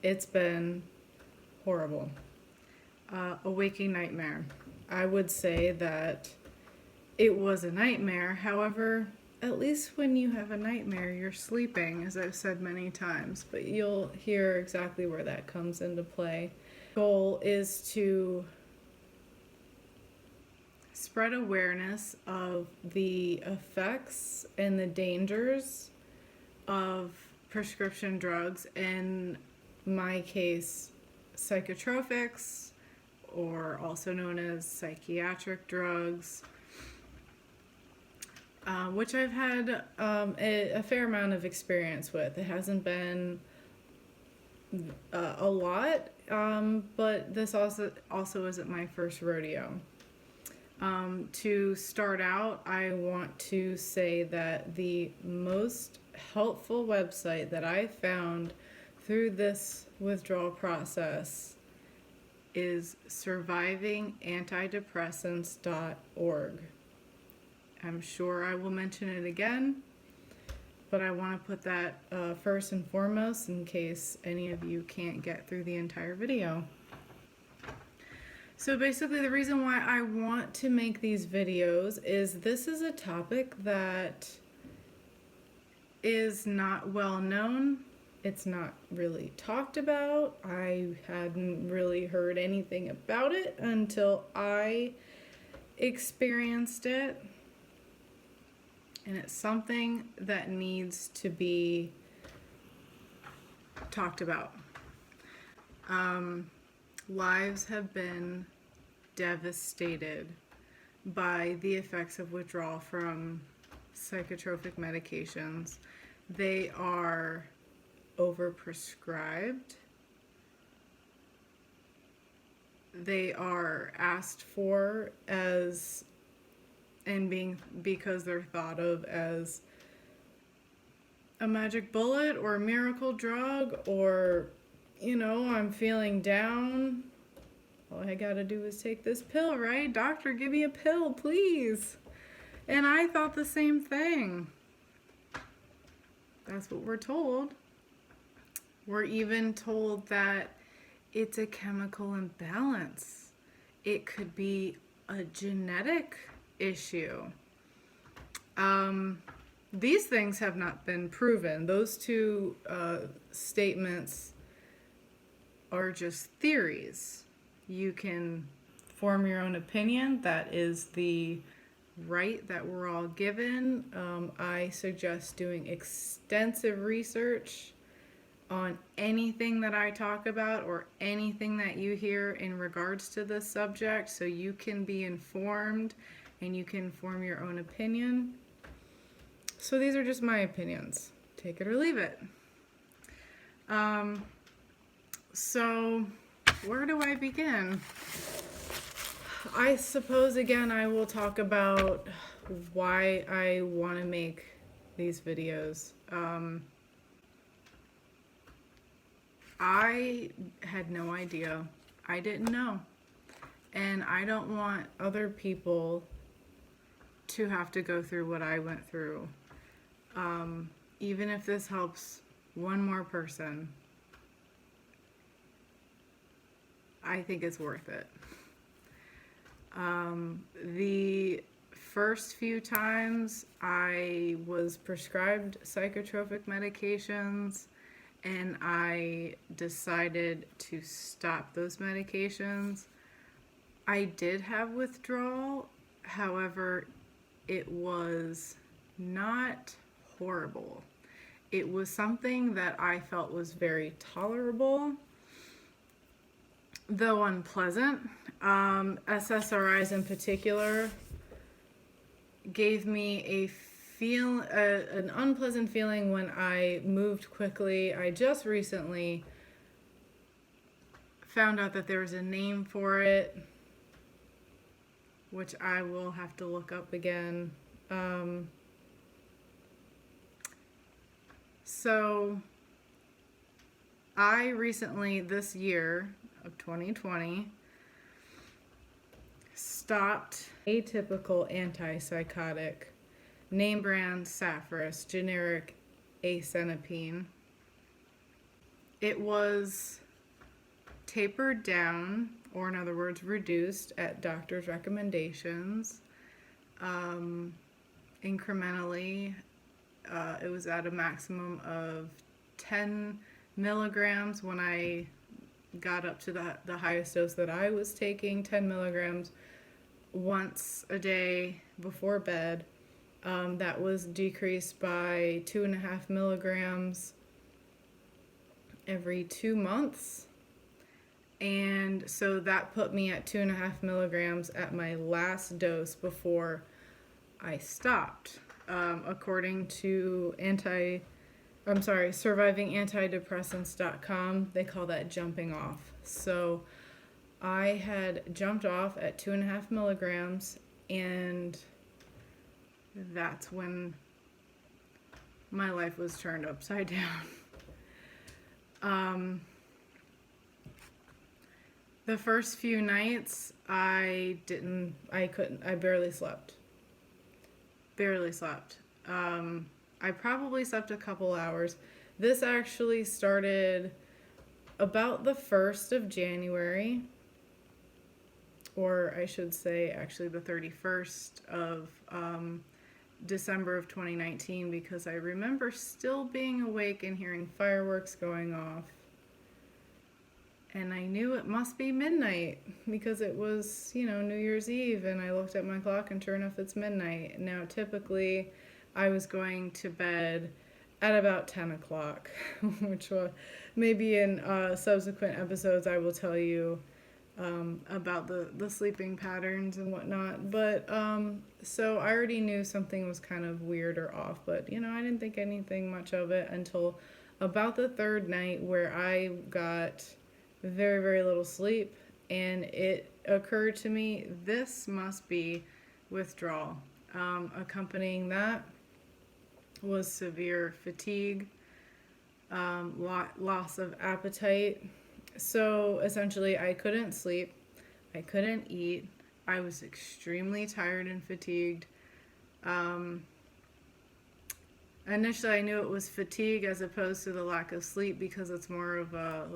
It's been horrible. A waking nightmare. I would say that it was a nightmare. However, at least when you have a nightmare, you're sleeping, as I've said many times, but you'll hear exactly where that comes into play. Goal is to spread awareness of the effects and the dangers of prescription drugs, in my case, psychotropics, or also known as psychiatric drugs, which I've had a fair amount of experience with. It hasn't been a lot, but this also isn't my first rodeo. To start out, I want to say that the most helpful website that I found through this withdrawal process is survivingantidepressants.org. I'm sure I will mention it again, but I want to put that first and foremost in case any of you can't get through the entire video. So basically, the reason why I want to make these videos is this is a topic that is not well known. It's not really talked about. I hadn't really heard anything about it until I experienced it. And it's something that needs to be talked about. Lives have been devastated by the effects of withdrawal from psychotropic medications. They are overprescribed. They are asked for because they're thought of as a magic bullet or a miracle drug, or, I'm feeling down. All I gotta do is take this pill, right? Doctor, give me a pill, please. And I thought the same thing. That's what we're told. We're even told that it's a chemical imbalance. It could be a genetic issue. These things have not been proven. Those two statements are just theories. You can form your own opinion. That is the right that we're all given. I suggest doing extensive research on anything that I talk about or anything that you hear in regards to this subject, so you can be informed and you can form your own opinion. So these are just my opinions. Take it or leave it. So where do I begin? I suppose, again, I will talk about why I want to make these videos. I had no idea. I didn't know. And I don't want other people to have to go through what I went through. Even if this helps one more person, I think it's worth it. The first few times I was prescribed psychotropic medications, and I decided to stop those medications. I did have withdrawal, however, it was not horrible. It was something that I felt was very tolerable, though unpleasant. SSRIs in particular gave me an unpleasant feeling when I moved quickly. I just recently found out that there was a name for it, which I will have to look up again. So I recently, this year of 2020, stopped atypical antipsychotic, name brand Saphris, generic asenapine. it was tapered down, or in other words, reduced at doctor's recommendations, incrementally. It was at a maximum of 10 milligrams when I got up to the highest dose that I was taking, 10 milligrams once a day before bed. That was decreased by 2.5 milligrams every 2 months. And so that put me at 2.5 milligrams at my last dose before I stopped. According to survivingantidepressants.com, they call that jumping off. So I had jumped off at 2.5 milligrams, and that's when my life was turned upside down. The first few nights I barely slept. I probably slept a couple hours. This actually started about the 1st of January, or I should say actually the 31st of December of 2019, because I remember still being awake and hearing fireworks going off. And I knew it must be midnight because it was, New Year's Eve, and I looked at my clock and sure enough it's midnight. Now typically I was going to bed at about 10 o'clock, which maybe in subsequent episodes I will tell you about the sleeping patterns and whatnot. But so I already knew something was kind of weird or off, but I didn't think anything much of it until about the third night, where I got very, very little sleep, and it occurred to me, this must be withdrawal. Accompanying that was severe fatigue, loss of appetite. So essentially I couldn't sleep, I couldn't eat, I was extremely tired and fatigued. Initially I knew it was fatigue as opposed to the lack of sleep, because it's more of a,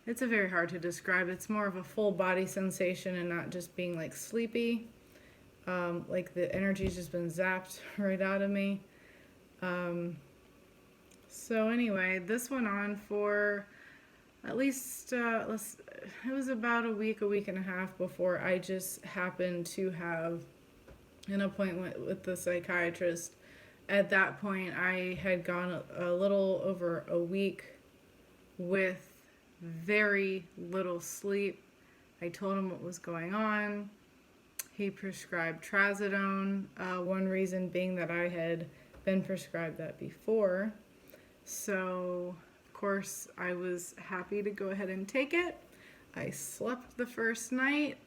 it's very hard to describe. It's more of a full body sensation and not just being sleepy. The energy's just been zapped right out of me. So anyway, this went on for at least, it was about a week and a half before I just happened to have an appointment with the psychiatrist. At that point, I had gone a little over a week with very little sleep. I told him what was going on. He prescribed trazodone, one reason being that I had been prescribed that before. So, of course, I was happy to go ahead and take it. I slept the first night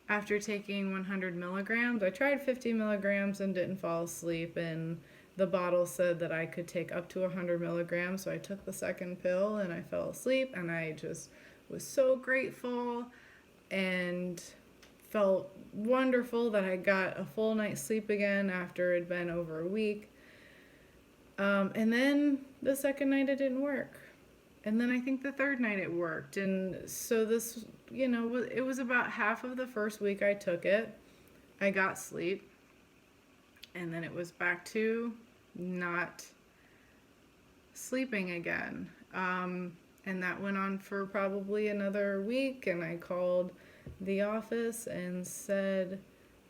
after taking 100 milligrams. I tried 50 milligrams and didn't fall asleep, and the bottle said that I could take up to 100 milligrams, so I took the second pill and I fell asleep, and I just was so grateful and felt wonderful that I got a full night's sleep again after it had been over a week. And then the second night it didn't work. And then I think the third night it worked. And so this, it was about half of the first week I took it. I got sleep. And then it was back to not sleeping again. And that went on for probably another week. And I called the office and said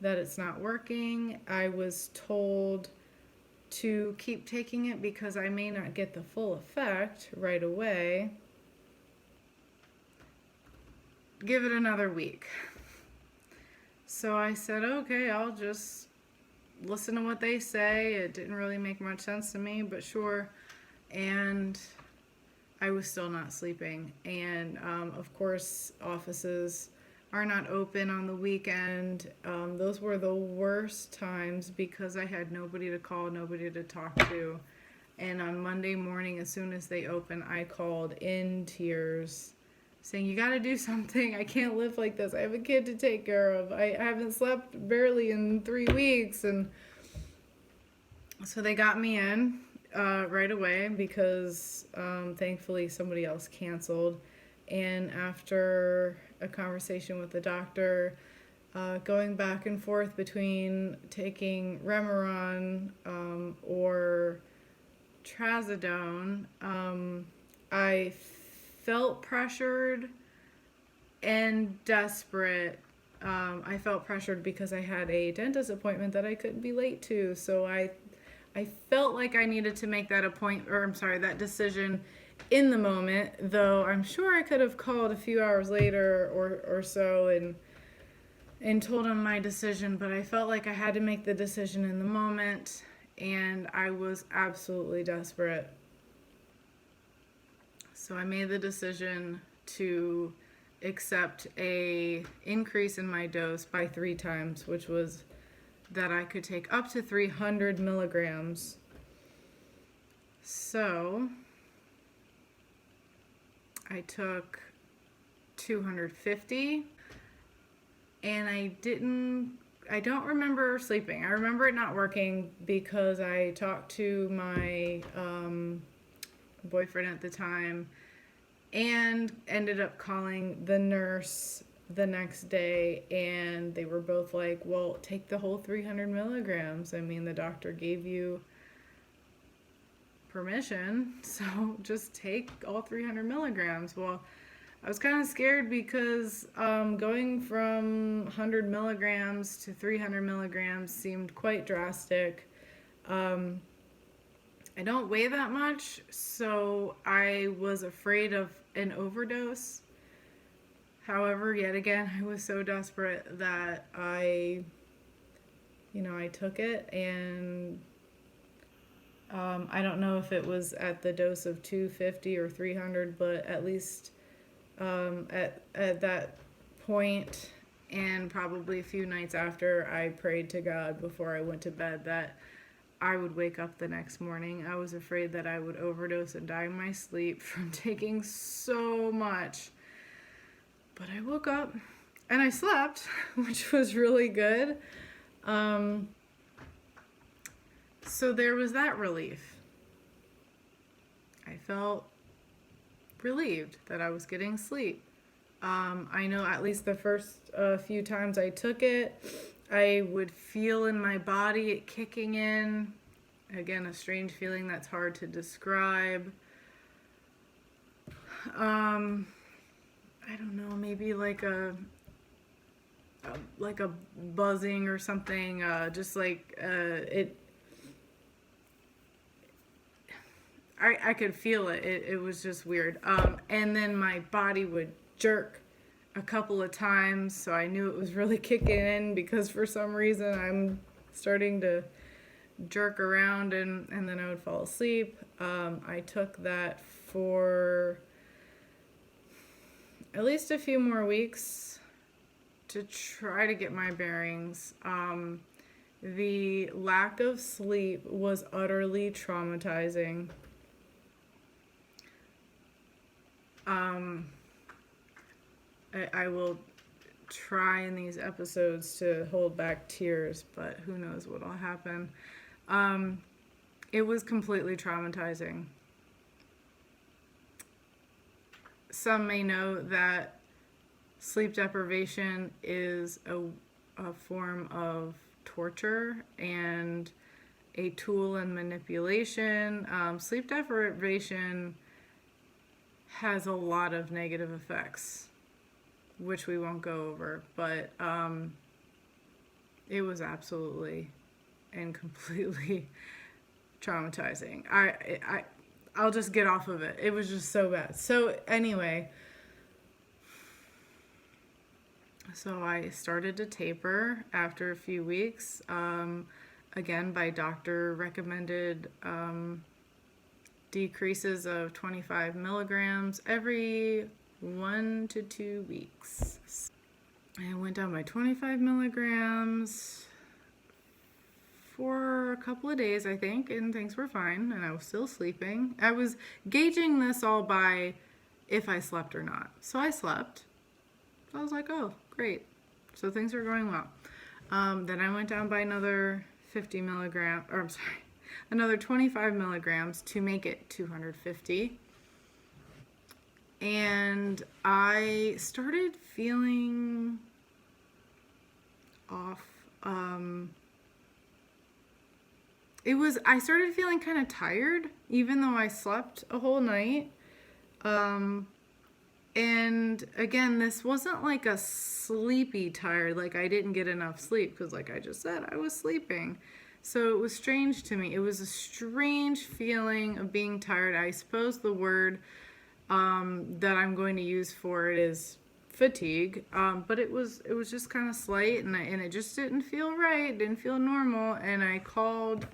that it's not working. I was told to keep taking it because I may not get the full effect right away. Give it another week. So I said, okay, I'll just listen to what they say. It didn't really make much sense to me, but sure. And I was still not sleeping. And of course, offices are not open on the weekend. Those were the worst times because I had nobody to call, nobody to talk to. And on Monday morning, as soon as they opened, I called in tears saying, you gotta do something. I can't live like this. I have a kid to take care of. I haven't slept barely in 3 weeks. And so they got me in. right away because thankfully somebody else canceled. And after a conversation with the doctor, going back and forth between taking Remeron or trazodone, I felt pressured and desperate. I felt pressured because I had a dentist appointment that I couldn't be late to, so I felt like I needed to make that decision in the moment, though I'm sure I could have called a few hours later or so and told him my decision, but I felt like I had to make the decision in the moment, and I was absolutely desperate. So I made the decision to accept a increase in my dose by 3 times, which was that I could take up to 300 milligrams. So I took 250, and I don't remember sleeping. I remember it not working because I talked to my boyfriend at the time and ended up calling the nurse the next day, and they were both like, well, take the whole 300 milligrams. I mean, the doctor gave you permission, so just take all 300 milligrams. Well, I was kind of scared because going from 100 milligrams to 300 milligrams seemed quite drastic. I don't weigh that much, so I was afraid of an overdose. However, yet again, I was so desperate that I took it, and I don't know if it was at the dose of 250 or 300, but at least at that point, and probably a few nights after, I prayed to God before I went to bed that I would wake up the next morning. I was afraid that I would overdose and die in my sleep from taking so much. But I woke up and I slept, which was really good. So there was that relief. I felt relieved that I was getting sleep. I know at least the first few times I took it, I would feel in my body it kicking in. Again, a strange feeling that's hard to describe. I don't know, maybe like a buzzing or something. Just like it. I could feel it. It was just weird. And then my body would jerk a couple of times, so I knew it was really kicking in because for some reason I'm starting to jerk around, and then I would fall asleep. I took that for at least a few more weeks to try to get my bearings. The lack of sleep was utterly traumatizing. I will try in these episodes to hold back tears, but who knows what'll happen. It was completely traumatizing. Some may know that sleep deprivation is a form of torture and a tool in manipulation. Sleep deprivation has a lot of negative effects, which we won't go over, but it was absolutely and completely traumatizing. I'll just get off of it. It was just so bad. So anyway, so I started to taper after a few weeks, again by doctor recommended decreases of 25 milligrams every 1 to 2 weeks. I went down by 25 milligrams for a couple of days, I think, and things were fine, and I was still sleeping. I was gauging this all by if I slept or not. So I slept. So I was like, oh, great. So things are going well. Then I went down by another another 25 milligrams to make it 250. And I started feeling off. I started feeling kind of tired, even though I slept a whole night. And again, this wasn't like a sleepy tired, like I didn't get enough sleep, because like I just said, I was sleeping. So it was strange to me. It was a strange feeling of being tired. I suppose the word that I'm going to use for it is fatigue, but it was just kind of slight, and it just didn't feel right. It didn't feel normal, and I called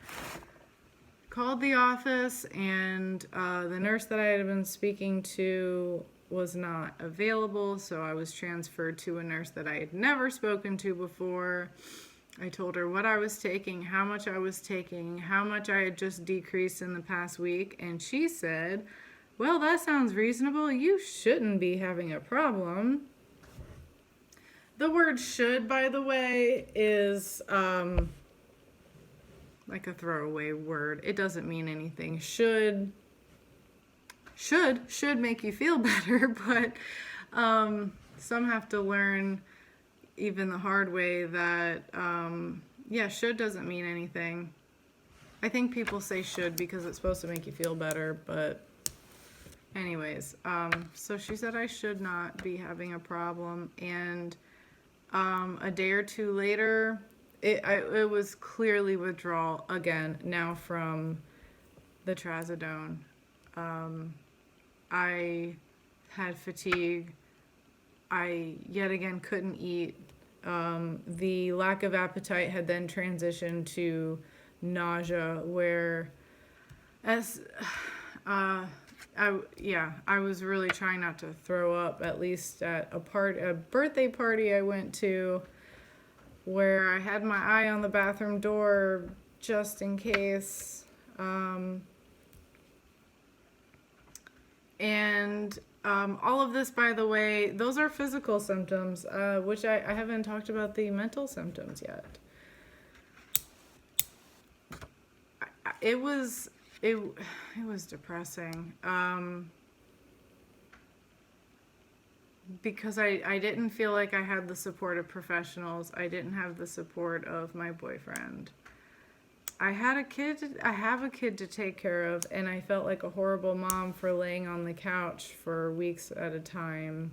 the office, and the nurse that I had been speaking to was not available, so I was transferred to a nurse that I had never spoken to before. I told her what I was taking, how much I was taking, how much I had just decreased in the past week, and she said, well, that sounds reasonable. You shouldn't be having a problem. The word should, by the way, is like a throwaway word. It doesn't mean anything. Should make you feel better, but some have to learn even the hard way that, should doesn't mean anything. I think people say should because it's supposed to make you feel better, but anyways, so she said I should not be having a problem, and a day or two later, it was clearly withdrawal again, now from the trazodone. I had fatigue. I yet again couldn't eat. The lack of appetite had then transitioned to nausea, where I was really trying not to throw up, at least at a birthday party I went to, where I had my eye on the bathroom door just in case. And all of this, by the way, those are physical symptoms, which I haven't talked about the mental symptoms yet. It was depressing, because I didn't feel like I had the support of professionals. I didn't have the support of my boyfriend. I have a kid to take care of, and I felt like a horrible mom for laying on the couch for weeks at a time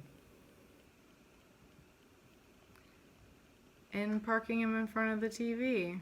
and parking him in front of the TV.